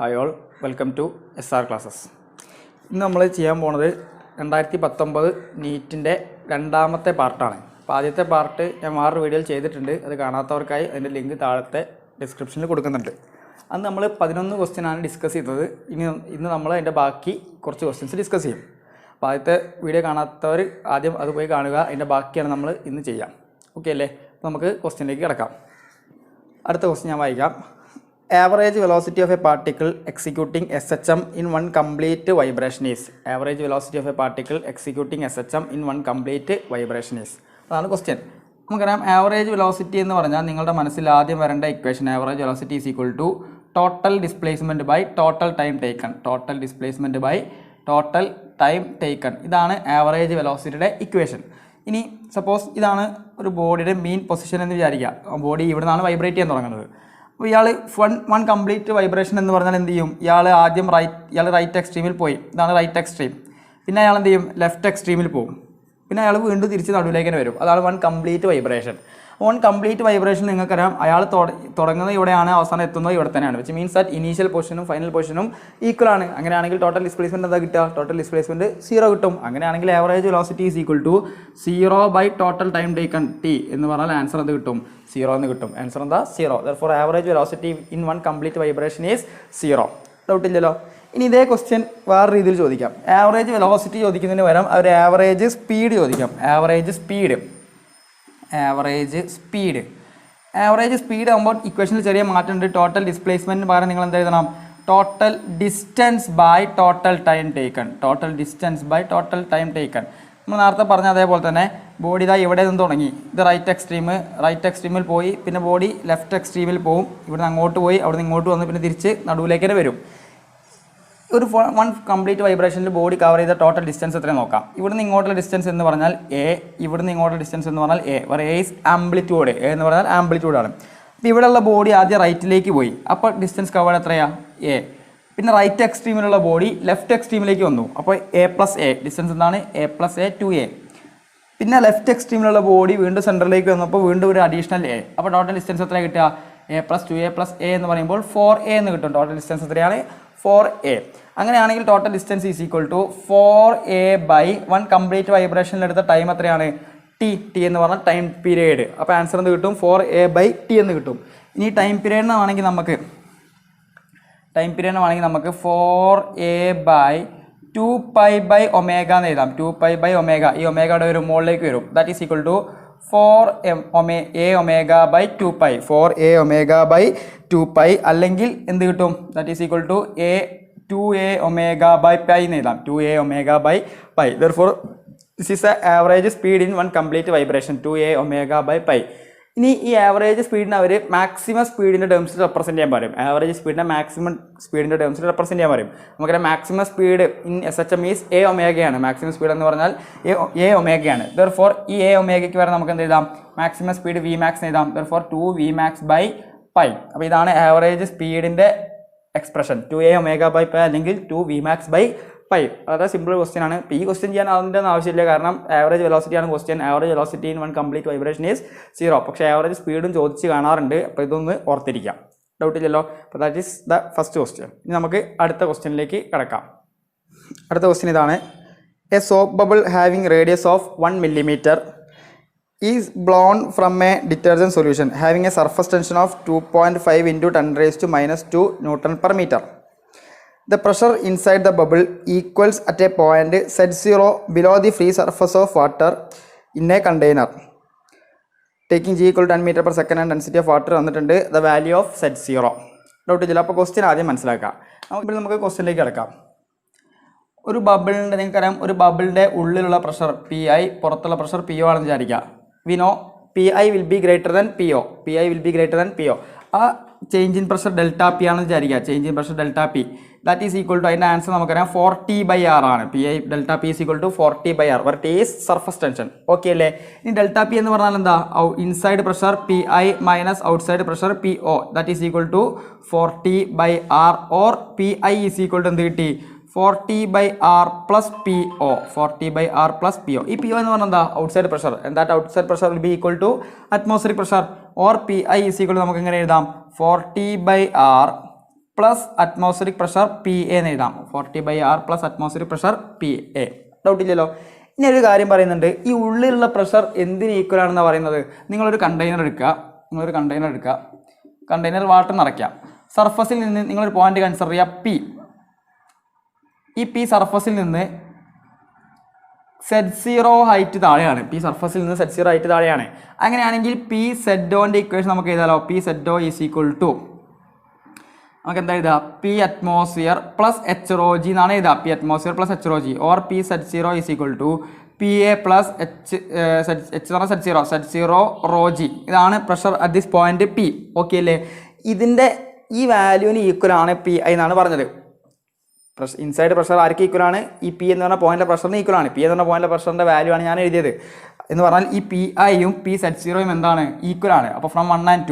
Hi all, welcome to SR classes. ഇന്ന് നമ്മൾ ചെയ്യാൻ പോണത് 2019 നീറ്റിൻ്റെ രണ്ടാമത്തെ പാർട്ടാണ്. അപ്പോൾ ആദ്യത്തെ പാർട്ട് ഞാൻ വേറൊരു വീഡിയോയിൽ ചെയ്തിട്ടുണ്ട്. അത് കാണാത്തവർക്കായി അതിൻ്റെ ലിങ്ക് താഴത്തെ ഡിസ്ക്രിപ്ഷനിൽ കൊടുക്കുന്നുണ്ട്. അന്ന് നമ്മൾ 11 ക്വസ്റ്റ്യനാണ് ഡിസ്കസ് ചെയ്തത്. ഇന്ന് നമ്മൾ അതിൻ്റെ ബാക്കി കുറച്ച് ക്വസ്റ്റ്യൻസ് ഡിസ്കസ് ചെയ്യും. അപ്പോൾ ആദ്യത്തെ വീഡിയോ കാണാത്തവർ ആദ്യം അത് പോയി കാണുക. അതിൻ്റെ ബാക്കിയാണ് നമ്മൾ ഇന്ന് ചെയ്യാം. ഓക്കെ അല്ലേ? അപ്പോൾ നമുക്ക് ക്വസ്റ്റ്യനിലേക്ക് കിടക്കാം. അടുത്ത ക്വസ്റ്റ്യൻ ഞാൻ വായിക്കാം. Average velocity of a particle executing SHM in one complete vibration is. Average velocity of a particle executing SHM in one complete vibration is. അതാണ് ക്വസ്റ്റ്യൻ. നമുക്കറിയാം ആവറേജ് വെലോസിറ്റി എന്ന് പറഞ്ഞാൽ നിങ്ങളുടെ മനസ്സിൽ ആദ്യം വരേണ്ട equation average velocity is equal to total displacement by total time taken. Total displacement by total time taken, ഇതാണ് average വെലോസിറ്റിയുടെ ഇക്വേഷൻ. ഇനി സപ്പോസ് ഇതാണ് ഒരു ബോഡിയുടെ മെയിൻ പൊസിഷൻ എന്ന് വിചാരിക്കുക. ബോഡി ഇവിടെ നിന്നാണ് വൈബ്രേറ്റ് ചെയ്യാൻ തുടങ്ങുന്നത്. അപ്പോൾ ഇയാൾ വൺ കംപ്ലീറ്റ് വൈബ്രേഷൻ എന്ന് പറഞ്ഞാൽ എന്ത് ചെയ്യും? ഇയാൾ ആദ്യം റൈറ്റ് എക്സ്ട്രീമിൽ പോയി, ഇതാണ് റൈറ്റ് എക്സ്ട്രീം. പിന്നെ അയാൾ എന്ത് ചെയ്യും? ലെഫ്റ്റ് എക്സ്ട്രീമിൽ പോകും. പിന്നെ അയാൾ വീണ്ടും തിരിച്ച് നടുവിലേക്ക് തന്നെ വരും. അതാണ് one complete vibration. One complete vibration നിങ്ങൾക്കറിയാം, അയാൾ തുടങ്ങുന്നത് ഇവിടെയാണ്, അവസാനം എത്തുന്നത് ഇവിടെ തന്നെയാണ്. വിച്ച് മീൻസ് ദാറ്റ് ഇനീഷ്യൽ പൊസിഷനും ഫൈനൽ പൊസിഷനും ഈക്വൽ ആണ്. അങ്ങനെയാണെങ്കിൽ ടോട്ടൽ ഡിസ്പ്ലേസ്മെൻറ്റ് എന്താ കിട്ടുക? ടോട്ടൽ ഡിസ്പ്ലേസ്മെൻറ്റ് 0 കിട്ടും. അങ്ങനെയാണെങ്കിൽ average velocity is equal to 0 by total time taken T എന്ന് പറഞ്ഞാൽ ആൻസർ എന്ത് കിട്ടും? 0 എന്ന് കിട്ടും. ആൻസർ എന്താ? 0. Therefore average velocity in one complete vibration is 0. ഡൗട്ടില്ലല്ലോ. ഇനി ഇതേ ക്വസ്റ്റ്യൻ വേറെ രീതിയിൽ ചോദിക്കാം. ആവറേജ് വെലോസിറ്റി ചോദിക്കുന്നതിന് പകരം അവർ ആവറേജ് സ്പീഡ് ചോദിക്കാം. ആവറേജ് സ്പീഡ് ആകുമ്പോൾ ഇക്വേഷനിൽ ചെറിയ മാറ്റമുണ്ട്. ടോട്ടൽ ഡിസ്പ്ലേസ്മെൻറ്റിന് പകരം നിങ്ങൾ എന്ത് എഴുതണം? Total distance by total time taken. Total distance by total time taken. നമ്മൾ നേരത്തെ പറഞ്ഞ അതേപോലെ തന്നെ ബോഡി ഇതാ ഇവിടെ നിന്ന് തുടങ്ങി. ഇത് റൈറ്റ് എക്സ്ട്രീമിൽ പോയി, പിന്നെ ബോഡി ലെഫ്റ്റ് എക്സ്ട്രീമിൽ പോകും. ഇവിടുന്ന് അങ്ങോട്ട് പോയി, അവിടുന്ന് ഇങ്ങോട്ട് വന്ന് പിന്നെ തിരിച്ച് നടുവിലേക്ക് തന്നെ വരും. ഒരു വൺ കംപ്ലീറ്റ് വൈബ്രേഷനിൽ ബോഡി കവർ ചെയ്ത ടോട്ടൽ ഡിസ്റ്റൻസ് എത്രയും നോക്കാം. ഇവിടുന്ന് ഇങ്ങോട്ടുള്ള ഡിസ്റ്റൻസ് എന്ന് പറഞ്ഞാൽ എ, ഇവിടുന്ന് ഇങ്ങോട്ടുള്ള ഡിസ്റ്റൻസ് എന്ന് പറഞ്ഞാൽ എ. വേറെ എ ഈസ് ആംപ്ലിറ്റ്യൂഡ്. എ എന്ന് പറഞ്ഞാൽ ആംപ്ലിറ്റ്യൂഡാണ്. അപ്പോൾ ഇവിടെയുള്ള ബോഡി ആദ്യം റൈറ്റിലേക്ക് പോയി, അപ്പോൾ ഡിസ്റ്റൻസ് കവേർഡ് എത്രയാണ്? എ. പിന്നെ റൈറ്റ് എക്സ്ട്രീമിലുള്ള ബോഡി ലെഫ്റ്റ് എക്സ്ട്രീമിലേക്ക് വന്നു, അപ്പോൾ എ പ്ലസ് എ. ഡിസ്റ്റൻസ് എന്താണ്? A plus A 2a. പിന്നെ ലെഫ്റ്റ് എക്സ്ട്രീമിലുള്ള ബോഡി വീണ്ടും സെൻറ്ററിലേക്ക് വന്നപ്പോൾ വീണ്ടും ഒരു അഡീഷണൽ എ. അപ്പോൾ ടോട്ടൽ ഡിസ്റ്റൻസ് എത്ര കിട്ടുക? A plus 2a plus A എന്ന് പറയുമ്പോൾ 4a എന്ന് കിട്ടും. ടോട്ടൽ ഡിസ്റ്റൻസ് എത്രയാണ്? 4a. അങ്ങനെയാണെങ്കിൽ total distance is equal to 4a by one complete വൈബ്രേഷനിൽ എടുത്ത ടൈം എത്രയാണ്? ടി എന്ന് പറഞ്ഞാൽ ടൈം പീരീഡ്. അപ്പോൾ ആൻസർ എന്ത് കിട്ടും? 4a ബൈ ടി എന്ന് കിട്ടും. ഇനി ടൈം പീരീഡിനാണെങ്കിൽ നമുക്ക് 4a ബൈ 2π ബൈ ഒമേഗ എന്ന് എഴുതാം. 2π ബൈ ഒമേഗ. ഈ ഒമേഗയുടെ ഒരു മുകളിലേക്ക് വരും. That is equal to 4a omega by 2π. 4a omega by 2π അല്ലെങ്കിൽ എന്ത് കിട്ടും? That is equal to 2a omega by pi എന്ന് എഴുതാം. 2a omega by pi. Therefore this is the average speed in one complete vibration, 2a omega by pi. ഇനി ഈ average സ്പീഡിനെ അവർ maximum സ്പീഡിൻ്റെ ടേംസിൽ റെപ്രസെൻറ്റ് ചെയ്യാൻ പറയും. ആവറേജ് സ്പീഡിനെ മാക്സിമം സ്പീഡിൻ്റെ ടേംസിൽ റെപ്രസെൻറ്റ് ചെയ്യാൻ പറയും. നമുക്കറിയാം maximum speed in SHM is a ഒമേഗയാണ്. മാക്സിമം സ്പീഡ് എന്ന് പറഞ്ഞാൽ എ ഒമേഗയാണ്. Therefore ഈ എ ഒമേഗയ്ക്ക് വരെ നമുക്ക് എന്ത് എഴുതാം? മാക്സിമം സ്പീഡ് വി മാക്സ് എഴുതാം. Therefore 2Vmax by pi. അപ്പോൾ ഇതാണ് ആവറേജ് സ്പീഡിൻ്റെ expression. 2a omega by pi അല്ലെങ്കിൽ 2Vmax ബൈ പൈ. വളരെ സിമ്പിൾ ക്വസ്റ്റ്യൻ ആണ്. ഇപ്പോൾ ഈ ക്വസ്റ്റ്യൻ ചെയ്യാൻ അതിൻ്റെ ആവശ്യമില്ല, കാരണം ആവറേജ് വെലോസിറ്റി ആണ് question. Average velocity in one complete vibration is 0. പക്ഷേ ആവറേജ് സ്പീഡും ചോദിച്ച് കാണാറുണ്ട്. അപ്പോൾ ഇതൊന്ന് ഓർത്തിരിക്കാം. ഡൗട്ടില്ലല്ലോ. അപ്പോൾ that is the first question. ഇനി നമുക്ക് അടുത്ത ക്വസ്റ്റ്യനിലേക്ക് കിടക്കാം. അടുത്ത ക്വസ്റ്റ്യൻ ഇതാണ്. A soap bubble having radius of 1 millimeter is blown from a detergent solution having a surface tension of 2.5 into 10⁻² Newton per meter. The pressure inside the bubble equals at a point Z0 below the free surface of water in a container. Taking G equal to 10 meter per second and density of water തന്നിട്ടുണ്ട്. The value of Z0. Doubt ഇല്ല. അപ്പോൾ question ആദ്യം മനസ്സിലാക്കാം. ഇപ്പോൾ നമുക്ക് ക്വസ്റ്റ്യനിലേക്ക് കിടക്കാം. ഒരു ബബിളിൻ്റെ നിങ്ങൾക്കറിയാം, ഒരു ബബിളിൻ്റെ ഉള്ളിലുള്ള പ്രഷർ PI, പുറത്തുള്ള പ്രഷർ PO ആണെന്ന് വിചാരിക്കുക. We know PI will be greater than PO. ആ change in pressure delta P ആണെന്ന് വിചാരിക്കുക. Change in pressure delta P that is equal to, അതിൻ്റെ ആൻസർ നമുക്കറിയാം 40/R ആണ്. PI delta P is equal to 40/R. Where T is surface tension. Okay അല്ലേ? ഇനി delta P എന്ന് പറഞ്ഞാൽ എന്താ? Inside pressure PI minus outside pressure PO. That is equal to 40/R or PI is equal to എന്ത് കിട്ടി? 40/R plus PO. 40/R plus PO. ഈ PO എന്ന് പറഞ്ഞാൽ എന്താ? Outside pressure. And that outside pressure will be equal to atmospheric pressure or PI is equal to നമുക്ക് എങ്ങനെ എഴുതാം? 40/R plus atmospheric pressure P എന്ന് എഴുതാം. 40/R plus atmospheric pressure P A. Doubt ഇല്ലല്ലോ. ഇനി ഒരു കാര്യം പറയുന്നുണ്ട്, ഈ ഉള്ളിലുള്ള പ്രഷർ എന്തിന് ഈക്വൽ ആണെന്ന് പറയുന്നത്. നിങ്ങളൊരു കണ്ടെയ്നർ എടുക്കുക, കണ്ടെയ്നർ വാട്ടർ നിറയ്ക്കുക. സർഫസിൽ നിന്ന് നിങ്ങളൊരു പോയിന്റ് കൺസിഡർ ചെയ്യുക പി. ഈ പി സർഫസിൽ നിന്ന് Z0 ഹൈറ്റ് താഴെയാണ്. പി സർഫസിൽ നിന്ന് Z0 ഹൈറ്റ് താഴെയാണ്. അങ്ങനെയാണെങ്കിൽ പി സെഡോൻ്റെ ഇക്വേഷൻ നമുക്ക് എഴുതാലോ. P zero is equal to നമുക്ക് എന്താ എഴുതുക, P atmosphere plus H rho G എന്നാണ് എഴുതുക. P atmosphere plus H rho G or P Z0 is equal to P A plus H Z0 rho G. ഇതാണ് pressure at this point P. Okay അല്ലേ. ഇതിൻ്റെ ഈ വാല്യൂവിന് equal ആണ് P I എന്നാണ് പറഞ്ഞത്. ഇൻസൈഡ് പ്രഷർ ആർക്ക് ഈക്വൽ ആണ്? ഈ പി എന്ന് പറഞ്ഞ പോയിന്റിലെ പ്രഷറിന് ഈക്വൽ ആണ്. പി എന്ന് പറഞ്ഞ പോയിന്റിലെ പ്രഷറിൻ്റെ വാല്യൂ ആണ് ഞാൻ എഴുതിയത്. എന്ന് പറഞ്ഞാൽ ഈ പി ഐയും പി Z0യും എന്താണ്? ഈക്വൽ ആണ്. അപ്പോൾ ഫ്രം 1 and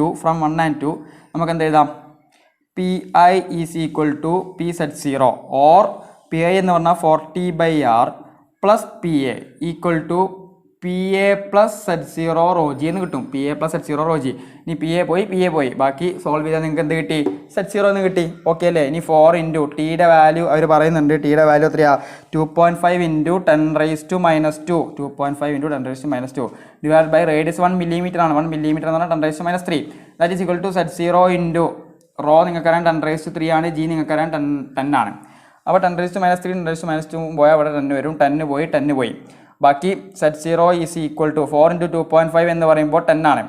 2 നമുക്ക് എന്ത് എഴുതാം? P I is equal to P Z0 or P I എന്ന് പറഞ്ഞാൽ 40/R plus P A equal to P A plus Z0 rho g എന്ന് കിട്ടും. P A plus Z0 rho g. ഇനി പി എ പോയി ബാക്കി സോൾവ് ചെയ്താൽ നിങ്ങൾക്ക് എന്ത് കിട്ടി? Z0 എന്ന് കിട്ടി. ഓക്കെ അല്ലേ. ഇനി 4 ഇൻറ്റു ടിയുടെ വാല്യൂ അവർ പറയുന്നുണ്ട്. ടിയുടെ വാല്യൂ എത്രയാണ്? 2.5 into 10⁻². 2.5 into 10⁻². Divide by radius 1 millimetre ആണ്. 1 മില്ലിമീറ്റർ എന്ന് പറഞ്ഞാൽ 10⁻³ that is equal to Z0 into rho നിങ്ങൾക്കറിയാം 10⁻³ ആണ്. ജി നിങ്ങൾക്കറിയാം 10 ആണ്. അപ്പോൾ 10⁻³ 10⁻² പോയാൽ അവിടെ 10 വരും. 10 പോയി. ബാക്കി Z0 is equal to 4 into 2.5 എന്ന് പറയുമ്പോൾ 10 ആണ്.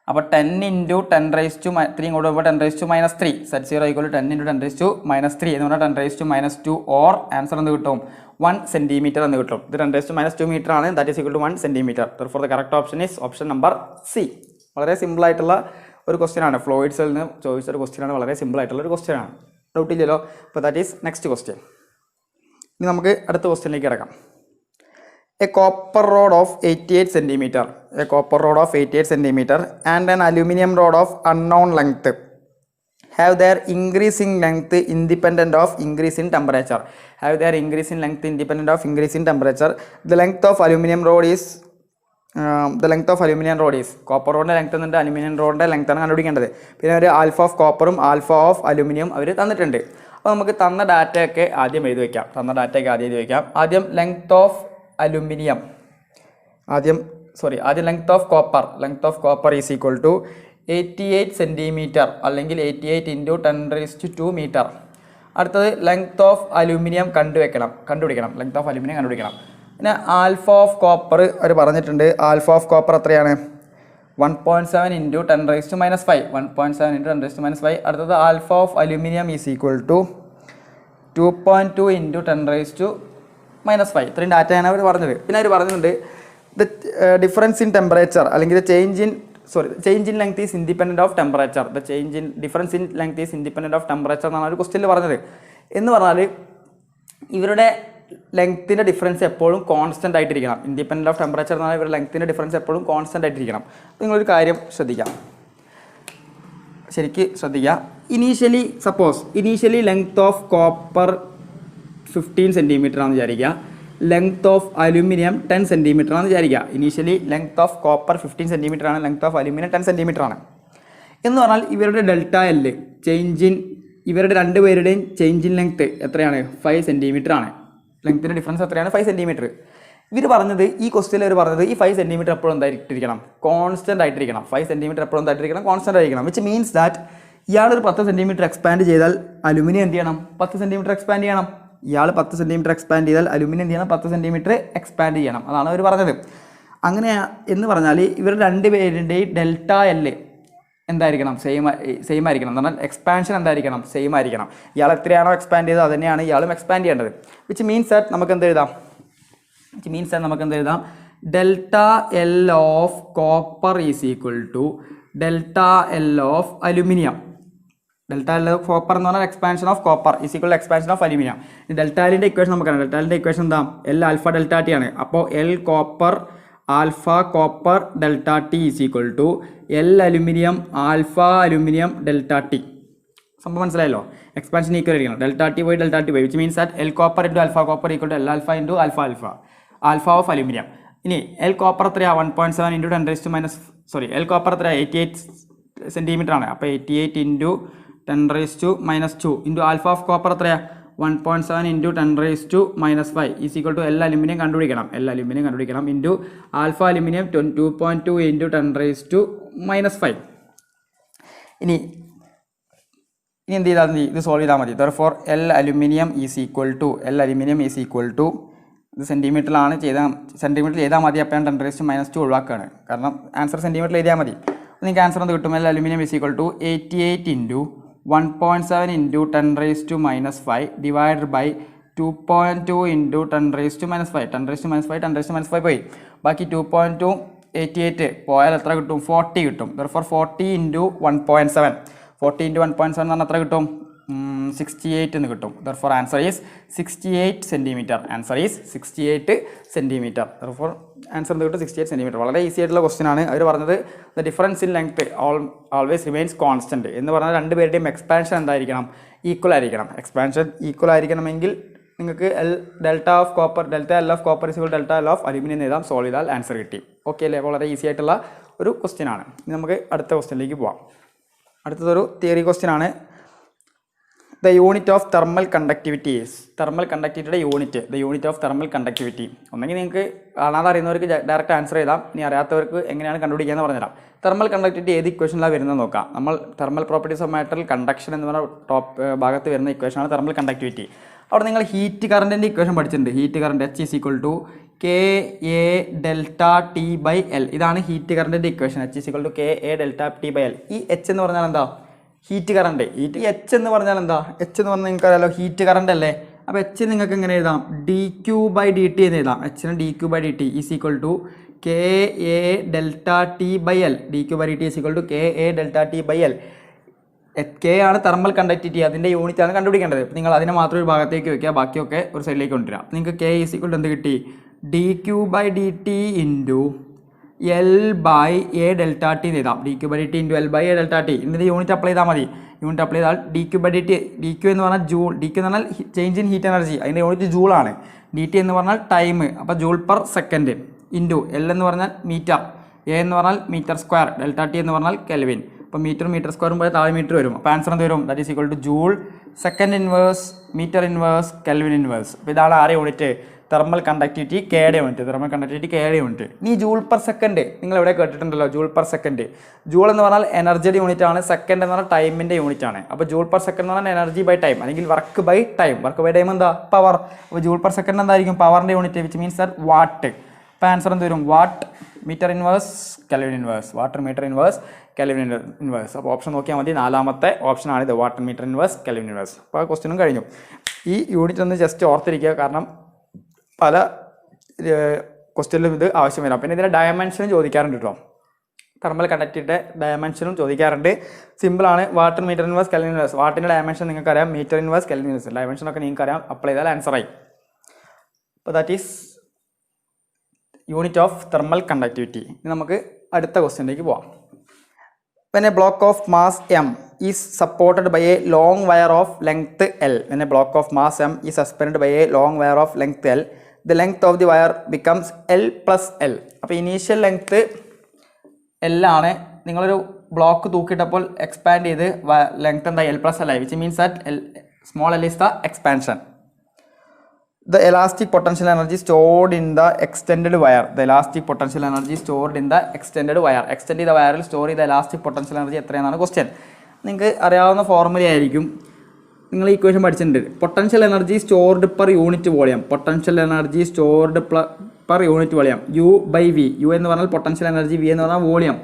അപ്പോൾ 10 ഇൻറ്റു 10⁻³ ഇങ്ങോട്ട് പോകുമ്പോൾ 10⁻³ Z0 ഈക്വൽ ടു 10 ഇൻറ്റു 10⁻³ എന്ന് പറഞ്ഞാൽ 10⁻² ഓർ ആൻസർ എന്ത് കിട്ടും? 1 സെൻറ്റിമീറ്റർ എന്ന് കിട്ടും. ഇത് 10⁻² മീറ്റർ ആണ്. That is equal to 1 centimetre. For the correct option is option number C. വളരെ സിമ്പിൾ ആയിട്ടുള്ള ഒരു ക്വസ്റ്റ്യൻ ആണ്. ഫ്ലോയിഡ്സിൽ നിന്ന് ചോദിച്ച ഒരു ക്വസ്റ്റ്യൻ ആണ്. വളരെ സിമ്പിൾ ആയിട്ടുള്ള ഒരു ക്വസ്റ്റ്യൻ ആണ്. ഡൗട്ട് ഇല്ലല്ലോ. അപ്പോൾ ദാറ്റ് ഈസ് നെക്സ്റ്റ് ക്വസ്റ്റ്യൻ. ഇനി നമുക്ക് അടുത്ത ക്വസ്റ്റ്യനിലേക്ക് കിടക്കാം. A copper rod of 88 centimeter, and an aluminum rod of unknown length have their increasing length independent of increase in temperature. The length of aluminum rod is copper rod length എന്നുണ്ട്. Aluminium റോഡിൻ്റെ length ആണ് കണ്ടുപിടിക്കേണ്ടത്. പിന്നെ ഒരു alpha of കോപ്പറും alpha of aluminium അവർ തന്നിട്ടുണ്ട്. അപ്പോൾ നമുക്ക് തന്ന ഡാറ്റയൊക്കെ ആദ്യം എഴുതി വയ്ക്കാം. ആദ്യം ലെങ്ത് ഓഫ് അലുമിനിയം, ആദ്യം length of copper is equal to 88 centimetre അല്ലെങ്കിൽ 88 ഇൻറ്റു 10⁻² മീറ്റർ. അടുത്തത് ലെങ്ത് ഓഫ് അലുമിനിയം കണ്ടുപിടിക്കണം. പിന്നെ ആൽഫ ഓഫ് കോപ്പർ അവർ പറഞ്ഞിട്ടുണ്ട്. ആൽഫ ഓഫ് കോപ്പർ എത്രയാണ്? 1.7 ഇൻറ്റു 10⁻⁵. 1.7 ഇൻറ്റു 10⁻⁵. അടുത്തത് alpha of aluminium is equal to 2.2 into 10⁻⁻⁵. ഇത്രയും ഡാറ്റയാണ് അവർ പറഞ്ഞത്. പിന്നെ അവർ പറഞ്ഞിട്ടുണ്ട് ദ ഡിഫറൻസ് ഇൻ ടെമ്പറേച്ചർ അല്ലെങ്കിൽ change in length is independent of temperature. Difference in length is independent of temperature എന്നാണ് ഒരു ക്വസ്റ്റ്യനിൽ പറഞ്ഞത്. എന്ന് പറഞ്ഞാൽ ഇവരുടെ ലെങ്ത്തിൻ്റെ ഡിഫറൻസ് എപ്പോഴും കോൺസ്റ്റൻ്റ് ആയിട്ടിരിക്കണം. ഇൻഡിപെൻഡൻറ്റ് ഓഫ് ടെമ്പറേച്ചർ എന്ന് പറഞ്ഞാൽ ഇവരുടെ ലെങ്ത്തിൻ്റെ ഡിഫറൻസ് എപ്പോഴും കോൺസ്റ്റൻ്റ് ആയിട്ടിരിക്കണം. നിങ്ങളൊരു കാര്യം ശരിക്ക് ശ്രദ്ധിക്കുക. Initially length of copper 15 centimetre ആണെന്ന് വിചാരിക്കുക. ലെങ്ത് ഓഫ് അലുമിനിയം 10 സെൻറ്റിമീറ്റർ ആണെന്ന് വിചാരിക്കുക. Initially length of copper 15 centimetre ആണ്. ലെങ്ത് ഓഫ് അലുമിനിയം 10 സെൻറ്റിമീറ്റർ ആണ്. എന്ന് പറഞ്ഞാൽ ഇവരുടെ ഡെൽറ്റ എൽ ഇവരുടെ രണ്ടുപേരുടെയും ചേഞ്ച് ഇൻ ലെങ്ത് എത്രയാണ്? 5 സെൻറ്റിമീറ്റർ ആണ്. ലെങ്ത്തിൻ്റെ ഡിഫറൻസ് എത്രയാണ്? 5 സെൻറ്റിമീറ്റർ. ഇവർ പറഞ്ഞത് ഈ ക്വസ്റ്റ്യനിൽ അവർ പറഞ്ഞത് ഈ 5 സെൻറ്റിമീറ്റർ എപ്പോഴും എന്തായിട്ടിരിക്കണം? കോൺസ്റ്റൻ്റ് ആയിട്ടിരിക്കണം. 5 സെൻറ്റിമീറ്റർ എപ്പോഴും എന്തായിട്ടിരിക്കണം? കോൺസ്റ്റൻ്റ് ആയിരിക്കണം. വിച്ച് മീൻസ് ദാറ്റ് ഇയാളൊരു 10 സെൻറ്റിമീറ്റർ എക്സ്പാൻഡ് ചെയ്താൽ അലുമിനിയം എന്ത് ചെയ്യണം? 10 സെൻറ്റിമീറ്റർ എക്സ്പാൻഡ് ചെയ്യണം. ഇയാൾ 10 സെൻറ്റിമീറ്റർ എക്സ്പാൻഡ് ചെയ്താൽ അലുമിനിയം എന്ത് ചെയ്യണം? 10 സെൻറ്റിമീറ്റർ എക്സ്പാൻഡ് ചെയ്യണം. അതാണ് അവർ പറഞ്ഞത്. അങ്ങനെ എന്ന് പറഞ്ഞാൽ ഇവരുടെ രണ്ടുപേരുടെയും ഡെൽറ്റ എൽ എന്തായിരിക്കണം? സെയിം ആയിരിക്കണം. എന്ന് പറഞ്ഞാൽ എക്സ്പാൻഷൻ എന്തായിരിക്കണം? സെയിം ആയിരിക്കണം. ഇയാൾ എത്രയാണോ എക്സ്പാൻഡ് ചെയ്തത് അത് തന്നെയാണ് ഇയാളും എക്സ്പാൻഡ് ചെയ്യേണ്ടത്. വിച്ച് മീൻസ് ദാറ്റ് നമുക്ക് എന്ത് എഴുതാം? Delta L of copper is equal to delta L of aluminium. Delta L of copper എന്ന് പറഞ്ഞാൽ expansion of copper is equal expansion of aluminium. Delta എല്ലിൻ്റെ ഇക്വേഷൻ നമുക്കറിയാം. ഡെൽറ്റ എല്ലിൻ്റെ ഇക്വേഷൻ എന്താ? എൽ ആൽഫ ഡെൽറ്റ ടി ആണ്. അപ്പോൾ L copper alpha copper delta T is equal to L aluminium alpha aluminium delta T. സംഭവം മനസ്സിലായല്ലോ? Expansion equal ആയിരിക്കണം. Delta T പോയി which means that L copper into alpha copper equal to L alpha into alpha of aluminium. ഇനി L copper എത്രയാണ്? 1.7 into 10⁻⁻⁷ L copper എത്രയാണ്? 88 centimetre ആണ്. അപ്പോൾ 88 into 10⁻² into alpha of copper എത്രയാണ് 1.7 into 10⁻⁻5 is equal to L aluminium കണ്ടുപിടിക്കണം into alpha aluminium 2.2 into 10⁻⁻5. ഇനി എന്ത് ചെയ്താൽ മതി, ഇത് സോൾവ് ചെയ്താൽ മതി. Therefore L aluminium is equal to ഇത് സെൻറ്റിമീറ്ററിലാണ് സെൻറ്റിമീറ്ററിൽ ചെയ്താൽ മതി. അപ്പോൾ ഞാൻ 10⁻⁻2 ഒഴിവാക്കുകയാണ്, കാരണം ആൻസർ സെൻറ്റിമീറ്ററിൽ എഴുതിയാൽ മതി. അപ്പോൾ നിങ്ങൾക്ക് ആൻസർ എന്ത് കിട്ടും, L aluminium is equal to 88 into 1.7 into 10⁻⁻5 divided by 2.2 into 10⁻⁻5. 10⁻⁻5 പോയി, ബാക്കി 2.2 88 പോയാൽ എത്ര കിട്ടും, 40 കിട്ടും. ദെർഫോർ 40 ഇൻറ്റു 1.7 എന്ന് പറഞ്ഞാൽ എത്ര കിട്ടും, 68 എന്ന് കിട്ടും. Therefore answer is 68 centimetre. Therefore answer എന്ത് കിട്ടും, 68 സെൻറ്റിമീറ്റർ. വളരെ ഈസി ആയിട്ടുള്ള ക്വസ്റ്റ്യൻ ആണ്. അവർ പറഞ്ഞത് the difference in length always remains constant എന്ന് പറഞ്ഞാൽ രണ്ടുപേരുടെയും എക്സ്പാൻഷൻ എന്തായിരിക്കണം, ഈക്വൽ ആയിരിക്കണം. എക്സ്പാൻഷൻ ഈക്വൽ ആയിരിക്കണമെങ്കിൽ നിങ്ങൾക്ക് delta L of copper is delta L of aluminium എഴുതാം. സോൾവ് ചെയ്താൽ ആൻസർ കിട്ടി. ഓക്കെ അല്ലേ, വളരെ ഈസി ആയിട്ടുള്ള ഒരു ക്വസ്റ്റ്യൻ ആണ്. ഇനി നമുക്ക് അടുത്ത ക്വസ്റ്റ്യനിലേക്ക് പോവാം. അടുത്തതൊരു തിയറി ക്വസ്റ്റ്യൻ ആണ്. The unit of thermal conductivity is, thermal കണ്ടക്ടിവിറ്റിയുടെ യൂണിറ്റ് ഓഫ് തെർമൽ കണ്ടക്ടിവിറ്റി. ഒന്നെങ്കിൽ നിങ്ങൾക്ക് കാണാതെ അറിയുന്നവർക്ക് ഡയറക്റ്റ് ആൻസർ ചെയ്താം, ഇനി അറിയാത്തവർക്ക് എങ്ങനെയാണ് കണ്ടുപിടിക്കുക പറഞ്ഞുതരാം. തെർമൽ കണ്ടക്ടിവിറ്റി ഏത് ഇക്വേഷനിലാണ് വരുന്നത് നോക്കാം. നമ്മൾ thermal properties of matter conduction എന്ന് പറഞ്ഞ ഭാഗത്ത് വരുന്ന ഇക്വേഷനാണ് തെർമൽ കണ്ടക്ടിവിറ്റി. അവിടെ നിങ്ങൾ ഹീറ്റ് കറണ്ടിൻ്റെ ഇക്വേഷൻ പഠിച്ചിട്ടുണ്ട്. Heat current H is equal to KA delta T by L. ഇതാണ് ഹീറ്റ് കറണ്ടിൻ്റെ equation. H is equal to KA delta T by L. ഈ H എന്ന് പറഞ്ഞാൽ എന്താ, ഹീറ്റ് കറണ്ട്. H എന്ന് പറഞ്ഞാൽ എന്താ, H എന്ന് പറഞ്ഞാൽ നിങ്ങൾക്കറിയാലോ ഹീറ്റ് കറണ്ട് അല്ലേ. അപ്പോൾ H നിങ്ങൾക്ക് എങ്ങനെ എഴുതാം, dQ/dt എന്ന് എഴുതാം. H dQ/dt is equal to KA delta T by L. dQ/dt is equal to KA delta T by L. K ആണ് തെർമൽ കണ്ടക്ടിവിറ്റി, അതിൻ്റെ യൂണിറ്റ് ആണ് കണ്ടുപിടിക്കേണ്ടത്. നിങ്ങൾ അതിനെ മാത്രം ഒരു ഭാഗത്തേക്ക് വയ്ക്കുക, ബാക്കിയൊക്കെ ഒരു സൈഡിലേക്ക് കൊണ്ടുവരാം. നിങ്ങൾക്ക് K ഈസ് ഈക്വൽ ടു എന്ത് കിട്ടി, dQ/dt into L by A delta T എന്ന് എഴുതാം. dQ/dt into L by A delta T. ഇതിൻ്റെ യൂണിറ്റ് അപ്ലൈ ചെയ്താൽ മതി. യൂണിറ്റ് അപ്ലൈ ചെയ്താൽ dQ/dt, dQ എന്ന് പറഞ്ഞാൽ ജൂൾ, dQ എന്ന് പറഞ്ഞാൽ ചേഞ്ച് ഇൻ ഹീറ്റ് എനർജി, അതിൻ്റെ യൂണിറ്റ് ജൂളാണ്. dt എന്ന് പറഞ്ഞാൽ ടൈം, അപ്പോൾ joule per second into L എന്ന് പറഞ്ഞാൽ മീറ്റർ, എ എന്ന് പറഞ്ഞാൽ മീറ്റർ സ്ക്വയർ, ഡെൽറ്റ ടി എന്ന് പറഞ്ഞാൽ കെൽവിൻ. അപ്പോൾ മീറ്റർ സ്ക്വയറും പോലെ താഴെ മീറ്റർ വരും. അപ്പോൾ ആൻസർ എന്ത് വരും, that is equal to joule second inverse metre inverse kelvin inverse. അപ്പോൾ ഇതാണ് ആരെ യൂണിറ്റ്, തെർമൽ കണ്ടക്ടിവിറ്റി കെയുടെ യൂണിറ്റ്. ഇനി ജൂൾ പെർ സെക്കൻഡ് നിങ്ങൾ എവിടെ കേട്ടിട്ടുണ്ടല്ലോ, ജൂൾ പെർ സെക്കൻഡ്. ജൂൾ എന്ന് പറഞ്ഞാൽ എനർജിയുടെ യൂണിറ്റ് ആണ്, സെക്കൻഡ് എന്ന് പറഞ്ഞാൽ ടൈമിൻ്റെ യൂണിറ്റ് ആണ്. അപ്പോൾ ജൂൾ പെർ സെക്കൻഡ് എന്ന് പറഞ്ഞാൽ എനർജി ബൈ ടൈം, അല്ലെങ്കിൽ വർക്ക് ബൈ ടൈം എന്താ, പവർ. അപ്പോൾ ജൂൾ പെർ സെക്കൻഡ് എന്തായിരിക്കും, പവറിൻ്റെ unit, which means that watt. അപ്പോൾ ആൻസർ എന്ത് വരും, watt metre inverse kelvin inverse, watt metre inverse kelvin inverse. അപ്പോൾ ഓപ്ഷൻ നോക്കിയാൽ മതി, നാലാമത്തെ ഓപ്ഷനാണ് ഇത്, watt metre inverse kelvin inverse. അപ്പോൾ ആ ക്വസ്റ്റ്യനും കഴിഞ്ഞു. ഈ യൂണിറ്റ് ഒന്ന് ജസ്റ്റ് ഓർത്തിരിക്കുക, കാരണം പല ക്വസ്റ്റ്യനിലും ഇത് ആവശ്യം വരാം. പിന്നെ ഇതിൻ്റെ ഡയമെൻഷനും ചോദിക്കാറുണ്ട് കേട്ടോ, തെർമൽ കണ്ടക്ടിവിറ്റിയുടെ ഡയമെൻഷനും ചോദിക്കാറുണ്ട്. സിമ്പിളാണ്, watt metre inverse kelvin inverse. വാട്ടിൻ്റെ ഡയമെൻഷൻ നിങ്ങൾക്കറിയാം, മീറ്റർ ഇൻവേഴ്സ് കെൽവിൻ ഇൻവേഴ്സ് ഡയമെൻഷനൊക്കെ നിങ്ങൾക്കറിയാം, അപ്ലൈ ചെയ്താൽ ആൻസറായി. അപ്പോൾ that is unit of thermal conductivity. ഇനി നമുക്ക് അടുത്ത ക്വസ്റ്റ്യനിലേക്ക് പോവാം. When a block of mass m is supported by a long wire of length L, when a block of mass m is suspended by a long wire of length L, the length of the wire becomes L plus L. അപ്പോൾ initial length L ആണ്. നിങ്ങളൊരു block തൂക്കിയിട്ടപ്പോൾ expand ചെയ്ത് length എന്താ, L plus L ആയി, which means that small l is the expansion. The elastic potential energy stored in the extended wire. The elastic potential energy stored in the extended wire. Extend ചെയ്ത വയറിൽ store ചെയ്ത elastic potential energy എത്രയാണെന്നാണ് question. നിങ്ങൾക്ക് അറിയാവുന്ന formula ആയിരിക്കും, നിങ്ങൾ ഈ equation പഠിച്ചിട്ടുണ്ട്. Potential energy stored per unit volume, potential energy stored per unit volume, U by V. U എന്ന് പറഞ്ഞാൽ പൊട്ടൻഷ്യൽ എനർജി, V എന്ന് പറഞ്ഞാൽ volume.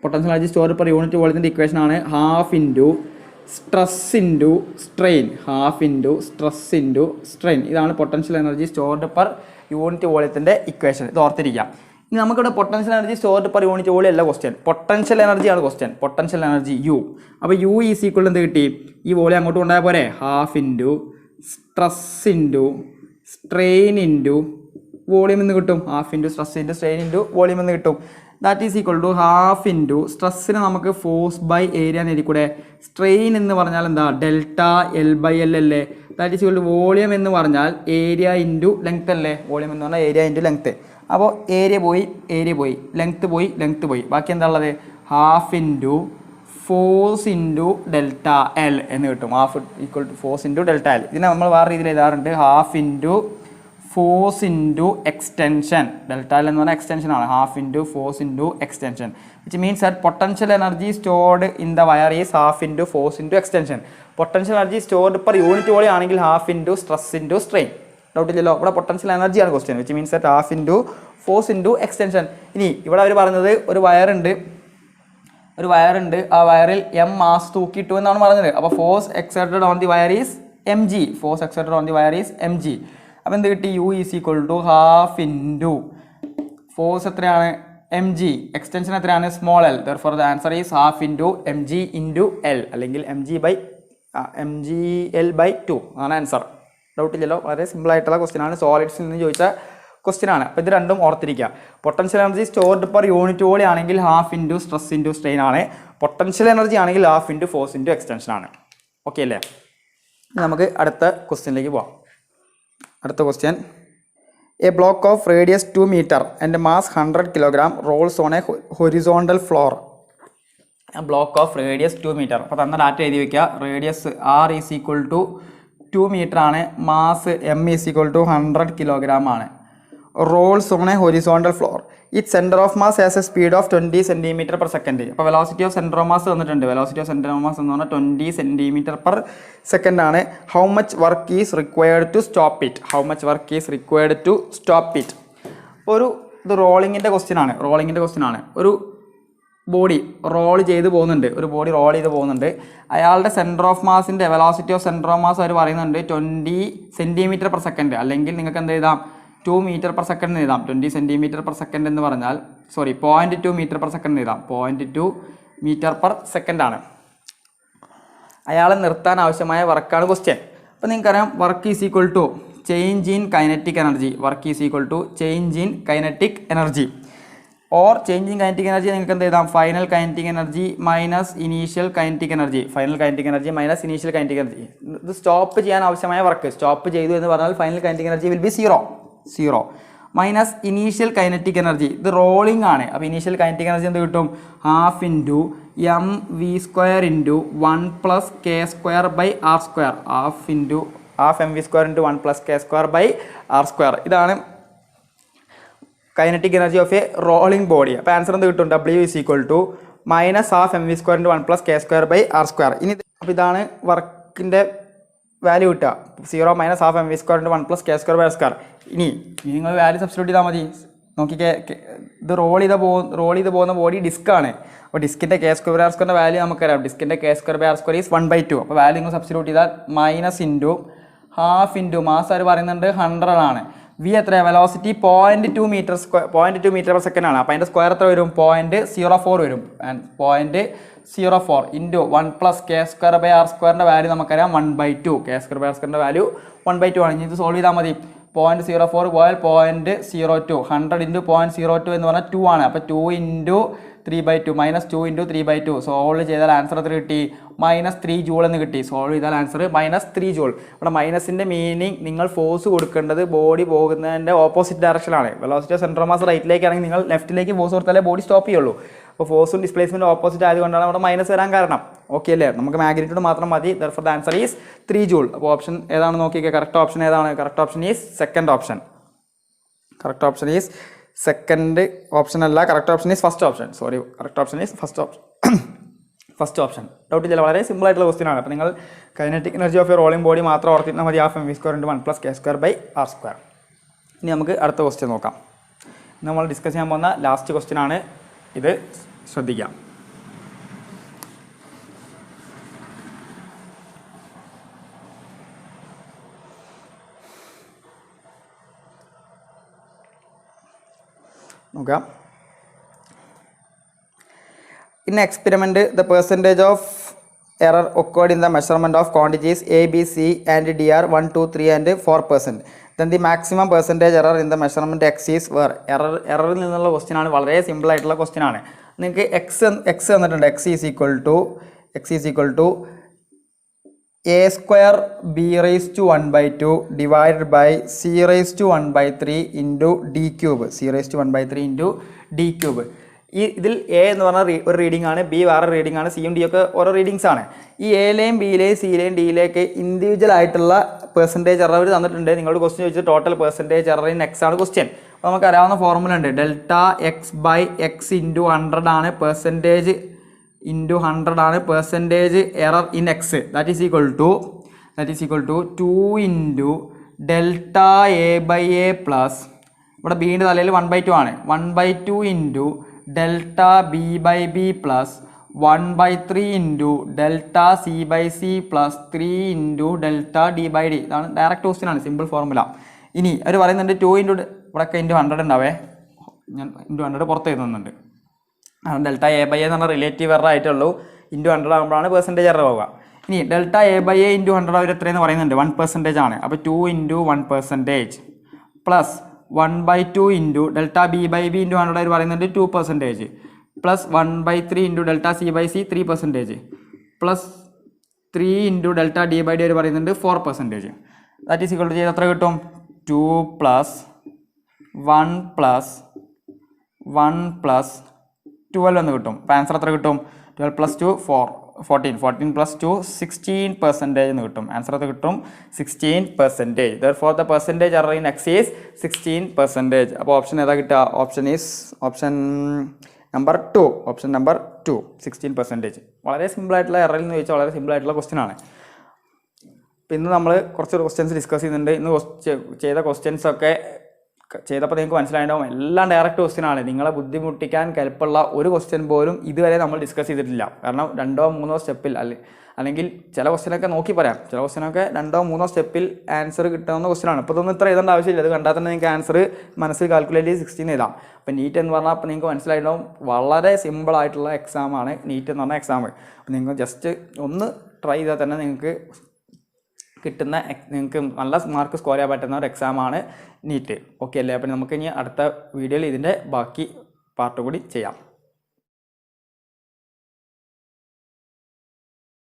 Potential energy stored per unit വോളിയത്തിൻ്റെ ഇക്വേഷനാണ് half into stress into strain, ഇതാണ് potential energy stored per unit വോളിയത്തിൻ്റെ equation. ഇത് ഓർത്തിരിക്കാം. ഇനി നമുക്കിവിടെ potential energy stored per unit volume അല്ല ക്വസ്റ്റ്യൻ, പൊട്ടൻഷ്യൽ എനർജിയാണ് ക്വസ്റ്റ്യൻ. Potential energy U. അപ്പോൾ U ഈസ് ഈക്വൽ എന്ത് കിട്ടി, ഈ വോളിയം അങ്ങോട്ട് കൊണ്ടുപോയാൽ പോരെ, half into stress into strain into volume എന്ന് കിട്ടും. Half into stress into strain into volume എന്ന് കിട്ടും. That is equal to half into സ്ട്രെസ്സിന് നമുക്ക് ഫോഴ്സ് ബൈ ഏരിയ എന്ന് എഴുതി കൂടെ. സ്ട്രെയിൻ എന്ന് പറഞ്ഞാൽ എന്താ, ഡെൽറ്റ എൽ ബൈ എൽ അല്ലേ. That is equal to volume എന്ന് പറഞ്ഞാൽ ഏരിയ ഇൻറ്റു ലെങ്ത് അല്ലേ. വോളിയം എന്ന് പറഞ്ഞാൽ ഏരിയ ഇൻറ്റു ലെങ്ത്ത്. അപ്പോൾ ഏരിയ പോയി, ലെങ്ത്ത് പോയി, ബാക്കി എന്താ ഉള്ളത്, half into force into delta L എന്ന് കിട്ടും. Half equal to force into delta L. ഇതിനെ നമ്മൾ വേറെ രീതിയിൽ എഴുതാറുണ്ട്, half into force into extension. Delta L എന്ന് പറഞ്ഞാൽ എക്സ്റ്റൻഷനാണ്. Half into force into extension, which means that potential energy stored in the wire is half into force into extension. Potential energy stored per unit volume ആണെങ്കിൽ half into stress into strain. ഡൗട്ടില്ലല്ലോ, ഇവിടെ potential എനർജിയാണ് question, which means that half into force into extension. ഇനി ഇവിടെ അവർ പറയുന്നത് ഒരു വയറുണ്ട്, ആ വയറിൽ എം മാസ് തൂക്കിയിട്ടു എന്നാണ് പറഞ്ഞത്. അപ്പോൾ force exerted on the wire is M G. Force exerted on the wire is M G. അപ്പോൾ എന്ത് കിട്ടി? U is equal to half into force എത്രയാണ്? M G. എക്സ്റ്റൻഷൻ എത്രയാണ്? Small L. Therefore the answer is half into M G into L, അല്ലെങ്കിൽ M G L by 2 ആണ് answer. ഡൗട്ടില്ലല്ലോ, വളരെ simple ആയിട്ടുള്ള question ആണ്, സോളിഡ്സിൽ നിന്ന് ചോദിച്ച ക്വസ്റ്റ്യൻ ആണ്. അപ്പോൾ ഇത് രണ്ടും ഓർത്തിരിക്കുക. Potential energy stored per unit volume ആണെങ്കിൽ half into stress into strain ആണ്. പൊട്ടൻഷ്യൽ എനർജി ആണെങ്കിൽ half into force into extension ആണ്. ഓക്കെ അല്ലേ? നമുക്ക് അടുത്ത ക്വസ്റ്റ്യനിലേക്ക് പോവാം. അടുത്ത question, a block of radius 2 meter and mass 100 kilogram rolls on a horizontal floor. Block of radius 2 meter. അപ്പോൾ തന്ന ഡാറ്റ എഴുതി വയ്ക്കുക. Radius R is equal to 2 meter ആണ്. Mass M is equal to 100 kilogram ആണ്. Rolls on a horizontal floor. It centre of mass has a speed of 20 centimeter per second. അപ്പോൾ velocity of centre of mass തന്നിട്ടുണ്ട്. Velocity of centre of mass എന്ന് പറഞ്ഞാൽ 20 centimeter per second ആണ്. How much work is required to stop it? ഒരു ഇത് റോളിങ്ങിൻ്റെ question ആണ്. ഒരു body role ചെയ്ത് പോകുന്നുണ്ട്. അയാളുടെ സെൻറ്റർ ഓഫ് മാസിൻ്റെ velocity of centre of mass അവർ പറയുന്നുണ്ട് 20 centimeter per second, അല്ലെങ്കിൽ നിങ്ങൾക്ക് എന്ത് എഴുതാം? 2 meter per second എഴുതാം. 20 centimeter per second എന്ന് പറഞ്ഞാൽ 0.2 meter per second എഴുതാം. 0.2 meter per second ആണ്. അയാളെ നിർത്താൻ ആവശ്യമായ വർക്കാണ് ക്വസ്റ്റ്യൻ. അപ്പോൾ നിങ്ങൾക്കറിയാം, work is equal to change in kinetic energy. Or change in kinetic energy നിങ്ങൾക്ക് എന്ത് എഴുതാം? Final kinetic energy minus initial kinetic energy. ഇത് സ്റ്റോപ്പ് ചെയ്യാൻ ആവശ്യമായ വർക്ക് സ്റ്റോപ്പ് ചെയ്തു എന്ന് പറഞ്ഞാൽ final kinetic energy will be 0 minus initial kinetic energy. ഇത് റോളിംഗ് ആണ്. അപ്പോൾ ഇനീഷ്യൽ കൈനറ്റിക് എനർജി എന്ത് കിട്ടും? Half into M V square into 1 + k² by r². Half M V square into 1 + k² by r². ഇതാണ് kinetic energy of a rolling body. അപ്പോൾ answer എന്ത് കിട്ടും? W is equal to minus half M V square into 1 + k² by r². ഇനി അപ്പോൾ ഇതാണ് വർക്കിൻ്റെ value കിട്ടുക. 0 minus half M V square into 1 + k² by r². ഇനി നിങ്ങൾ വാല്യൂ സബ്സ്റ്റിറ്റ്യൂട്ട് ചെയ്താൽ മതി. നോക്കിക്കേ, ഇത് റോൾ ചെയ്ത് പോകുന്ന ബോഡി ഡിസ്ക്കാണ്. അപ്പോൾ ഡിസ്കിൻ്റെ k² ബൈ r² വാല്യൂ നമുക്കറിയാം. ഡിസ്കിൻ്റെ k² ബൈ r² ഈസ് 1/2. അപ്പോൾ വാല്യൂ നിങ്ങൾ സബ്സ്റ്റിറ്റ്യൂട്ട് ചെയ്താൽ minus into half into mass അവർ പറയുന്നുണ്ട് 100 ആണ്. വി എത്രയാണ്? വെലോസിറ്റി 0.2 meter per second ആണ്. അപ്പോൾ അതിൻ്റെ സ്ക്വയർ എത്ര വരും? 0.04 വരും. 0.04 into 1 + k² by r² value നമുക്കറിയാം 1/2. k² ബൈ r² വാല്യൂ 1/2 ആണ്. ഇനി ഇത് സോൾവ് ചെയ്താൽ മതി. 0.04 പോയാൽ 0.02. 100 ഇൻറ്റു 0.02 എന്ന് പറഞ്ഞാൽ 2 ആണ്. അപ്പോൾ 2 ഇൻറ്റു 3/2 മൈനസ് 2 ഇൻറ്റു 3/2. സോൾവ് ചെയ്താൽ ആൻസർ എത്ര കിട്ടി? -3 ജൂൾ എന്ന് കിട്ടി. സോൾവ് ചെയ്താൽ ആൻസർ -3 ജൂൾ. ഇവിടെ മൈനസിൻ്റെ മീനിങ് നിങ്ങൾ ഫോഴ്സ് കൊടുക്കേണ്ടത് ബോഡി പോകുന്നതിൻ്റെ ഓപ്പോസിറ്റ് ഡയറക്ഷനാണ്. വെലോസിറ്റി ഓഫ് സെൻട്രൽ മാസ് റൈറ്റിലേക്കാണെങ്കിൽ നിങ്ങൾ ലെഫ്റ്റിലേക്ക് ഫോഴ്സ് കൊടുത്താലേ ബോഡി സ്റ്റോപ്പ് ചെയ്യുള്ളൂ. അപ്പോൾ ഫോഴ്സും ഡിസ്പ്ലേസ്മെൻറ്റും ഓപ്പോസിറ്റ് ആയതുകൊണ്ടാണ് അവിടെ മൈനസ് വരാൻ കാരണം. ഓക്കെ അല്ലേ? നമുക്ക് മാഗ്നിറ്റ്യൂഡ് മാത്രം മതി. Therefore the answer is 3 joule. അപ്പോൾ ഓപ്ഷൻ ഏതാണ് നോക്കിക്കുക? കറക്റ്റ് ഓപ്ഷൻ ഏതാണ്? Correct option is second option. Correct option is second option അല്ല, correct option is first option. Correct option is first option. Doubt ഇല്ല, വളരെ സിമ്പിൾ ആയിട്ടുള്ള ക്വസ്റ്റ്യൻ ആണ്. അപ്പോൾ നിങ്ങൾ kinetic energy of a rolling body മാത്രം ഓർത്തിരുന്നാൽ മതി. Half M V square into 1 + k² by r². ഇനി നമുക്ക് അടുത്ത ക്വസ്റ്റ്യൻ നോക്കാം. നമ്മൾ ഡിസ്കസ് ചെയ്യാൻ പോകുന്ന ലാസ്റ്റ് ക്വസ്റ്റ്യൻ ആണ് ഇത്. ശ്രദ്ധിക്കാം. നോക്കാം. In experiment, the percentage of error occurred in the measurement of quantities A, B, C and D are 1, 2, 3 and 4%. Then the maximum percentage error in the measurement X is where? എററിൽ നിന്നുള്ള question ആണ്. വളരെ simple ആയിട്ടുള്ള question ആണ്. നിങ്ങൾക്ക് X തന്നിട്ടുണ്ട്. X is equal to a² b⁻² divided by c⁻⁴ into d³ c⁻⁴ into d³. ഇതിൽ A എന്ന് പറഞ്ഞാൽ ഒരു റീഡിംഗ് ആണ്, ബി വേറെ റീഡിംഗ് ആണ്, സിയും ഡി ഒക്കെ ഓരോ റീഡിങ്സ് ആണ്. ഈ എയിലെയും ബിയിലെയും സിയിലെയും ഡിയിലെയൊക്കെ ഇൻഡിവിജ്വൽ ആയിട്ടുള്ള പെർസെൻറ്റേജ് എറർ തന്നിട്ടുണ്ട്. നിങ്ങളോട് ക്വസ്റ്റ്യൻ ചോദിച്ചത് total percentage error in X ആണ് ക്വസ്റ്റ്യൻ. അപ്പോൾ നമുക്ക് അറിയാവുന്ന ഫോർമുല ഉണ്ട്, delta X by X into 100 ആണ് പെർസെൻറ്റേജ് ഇൻറ്റു 100 ആണ് percentage error in X. That is equal to 2 into delta A by A plus, ഇവിടെ ബിൻ്റെ തലയിൽ 1/2 ആണ്, 1/2 into delta B by B plus 1/3 into delta C by C plus 3 into delta D by D. ഇതാണ് direct question ആണ്, simple formula. ഇനി അവർ പറയുന്നുണ്ട് 2 into ഇവിടെയൊക്കെ ഇൻറ്റു 100 ഉണ്ടാവേ, ഞാൻ ഇൻറ്റു 100 പുറത്ത് എഴുതുന്നുണ്ട്. ഡെൽറ്റ എ ബൈ എ എന്ന് പറഞ്ഞാൽ റിലേറ്റീവ് എറർ ആയിട്ടുള്ളൂ, ഇൻറ്റു 100 ആകുമ്പോഴാണ് പെർസെൻറ്റേജ് എറർ ആവുക. ഇനി delta A by A into 100 അവർ എത്രയെന്ന് പറയുന്നുണ്ട്, 1% ആണ്. അപ്പോൾ 2 into 1% plus 1/2 into delta B by B into 100 അവർ പറയുന്നുണ്ട് 2% plus 1/3 into delta C by C 3% plus 3 into delta D by D അവർ പറയുന്നുണ്ട് 4%. ദാറ്റ് ഈസ് ഈക്വൽ ടു ചെയ്ത് എത്ര കിട്ടും, 2 പ്ലസ് 1 പ്ലസ് 1 പ്ലസ് 12 എന്ന് കിട്ടും. അപ്പോൾ ആൻസർ എത്ര കിട്ടും, 12 പ്ലസ് 2 14 പ്ലസ് 2 16% എന്ന് കിട്ടും. ആൻസർ എത്ര കിട്ടും, 16%. Therefore the percentage error in X is 16%. അപ്പോൾ ഓപ്ഷൻ ഏതാ കിട്ടുക, ഓപ്ഷൻ നമ്പർ 2, ഓപ്ഷൻ നമ്പർ 2 16%. വളരെ സിമ്പിളായിട്ടുള്ള എററിൽ എന്ന് ചോദിച്ചാൽ വളരെ സിമ്പിളായിട്ടുള്ള ക്വസ്റ്റ്യൻ ആണ്. അപ്പോൾ ഇന്ന് നമ്മൾ കുറച്ച് ക്വസ്റ്റ്യൻസ് ഡിസ്കസ് ചെയ്യുന്നുണ്ട്. ഇന്ന് ചെയ്ത ക്വസ്റ്റ്യൻസൊക്കെ ചെയ്തപ്പോൾ നിങ്ങൾക്ക് മനസ്സിലായിട്ടുണ്ടാവും എല്ലാം ഡയറക്റ്റ് ക്വസ്റ്റ്യൻ ആണ്. നിങ്ങളെ ബുദ്ധിമുട്ടിക്കാൻ കെൽപ്പുള്ള ഒരു ക്വസ്റ്റ്യൻ പോലും ഇതുവരെ നമ്മൾ ഡിസ്കസ് ചെയ്തിട്ടില്ല. കാരണം 2 or 3 സ്റ്റെപ്പിൽ അല്ലെങ്കിൽ ചില ക്വസ്റ്റ്യനൊക്കെ നോക്കി പറയാം, ചില ക്വസ്റ്റ്യനൊക്കെ 2 or 3 സ്റ്റെപ്പിൽ ആൻസർ കിട്ടാവുന്ന ക്വസ്റ്റ്യനാണ്. അപ്പോൾ ഇതൊന്നും ഇത്ര എഴുതേണ്ട ആവശ്യമില്ല, അത് കണ്ടാൽ തന്നെ നിങ്ങൾക്ക് ആൻസർ മനസ്സിൽ കാൽക്കുലേറ്റ് 16 എഴുതാം. അപ്പോൾ നീറ്റ് എന്ന് പറഞ്ഞാൽ അപ്പോൾ നിങ്ങൾക്ക് മനസ്സിലായിട്ടുണ്ടാവും വളരെ സിമ്പിളായിട്ടുള്ള എക്സാമാണ് നീറ്റ് എന്ന് പറഞ്ഞ എക്സാം. അപ്പോൾ നിങ്ങൾ ജസ്റ്റ് ഒന്ന് ട്രൈ ചെയ്താൽ തന്നെ നിങ്ങൾക്ക് നല്ല മാർക്ക് സ്കോർ ചെയ്യാൻ പറ്റുന്ന ഒരു എക്സാമാണ് നീറ്റ്. ഓക്കെ അല്ലേ? അപ്പോൾ നമുക്ക് ഇനി അടുത്ത വീഡിയോയിൽ ഇതിൻ്റെ ബാക്കി പാർട്ട് കൂടി ചെയ്യാം.